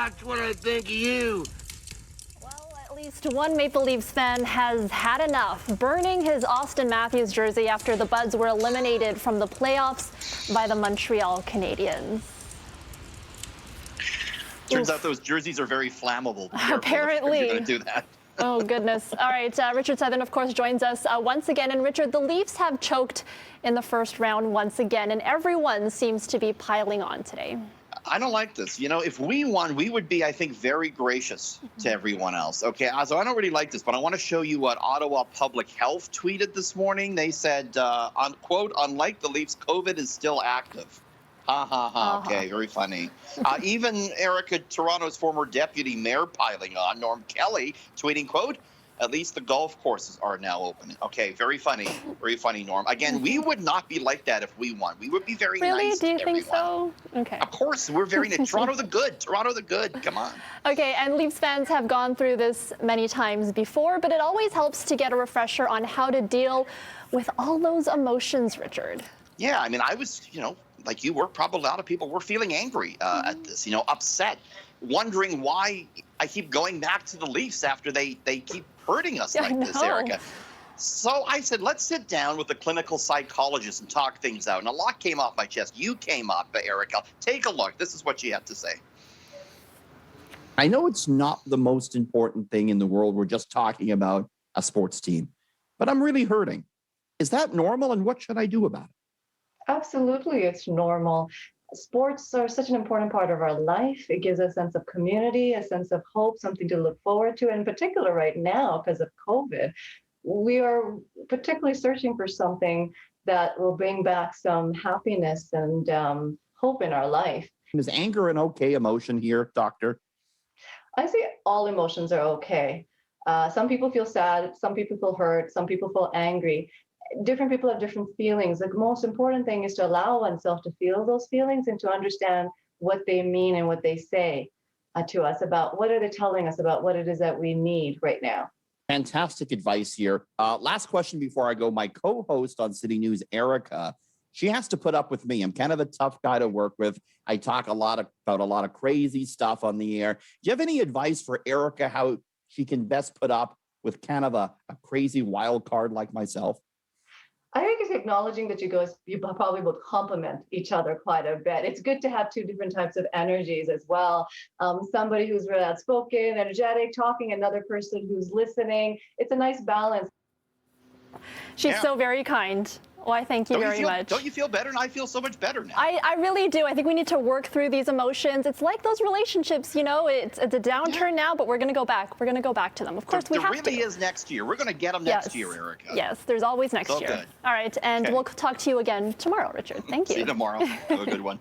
That's what I think of you. Well, at least one Maple Leafs fan has had enough, burning his Austin Matthews jersey after the Buds were eliminated from the playoffs by the Montreal Canadiens. Turns out those jerseys are very flammable. Apparently. You're going to do that. Oh, goodness. All right. Richard Southern, of course, joins us once again. And Richard, the Leafs have choked in the first round once again, and everyone seems to be piling on today. I don't like this. You know, if we won, we would be, I think, very gracious to everyone else. Okay, so I don't really like this, but I want to show you what Ottawa Public Health tweeted this morning. They said, quote, unlike the Leafs, COVID is still active. Ha, ha, ha. Okay, very funny. Even Erica, Toronto's former deputy mayor, piling on. Norm Kelly tweeting, quote, at least the golf courses are now open. Okay, very funny, Norm. Again, we would not be like that if we won. We would be very nice to everyone. Really? Do you think so? Okay. Of course, we're very nice. Toronto the good, come on. Okay, and Leafs fans have gone through this many times before, but it always helps to get a refresher on how to deal with all those emotions, Richard. Yeah, I mean, I was, like you were, probably a lot of people were feeling angry at this, upset, wondering why I keep going back to the Leafs after they keep hurting us like this, Erica. So I said, let's sit down with a clinical psychologist and talk things out. And a lot came off my chest. You came up, Erica. Take a look. This is what you have to say. I know it's not the most important thing in the world. We're just talking about a sports team, but I'm really hurting. Is that normal? And what should I do about it? Absolutely, it's normal. Sports are such an important part of our life. It gives a sense of community, a sense of hope, something to look forward to. In particular, right now, because of COVID, we are particularly searching for something that will bring back some happiness and hope in our life. Is anger an okay emotion here, doctor? I say all emotions are okay. Some people feel sad, some people feel hurt, some people feel angry. Different people have different feelings. The most important thing is to allow oneself to feel those feelings and to understand what they mean and what they say to us about what are they telling us about what it is that we need right now. Fantastic advice here. Last question before I go. My co-host on City News, Erica, she has to put up with me. I'm kind of a tough guy to work with. I talk about a lot of crazy stuff on the air. Do you have any advice for Erica how she can best put up with kind of a crazy wild card like myself? I think it's acknowledging that you probably both complement each other quite a bit. It's good to have two different types of energies as well. Somebody who's really outspoken, energetic, talking, another person who's listening. It's a nice balance. She's so very kind. Well, I thank you very much. Don't you feel better? And I feel so much better now. I really do. I think we need to work through these emotions. It's like those relationships, it's a downturn now, but we're going to go back. We're going to go back to them. Of course, we have to. There really is next year. We're going to get them next year, Erica. Yes, there's always next year. Good. All right, and we'll talk to you again tomorrow, Richard. Thank you. See you tomorrow. Have a good one.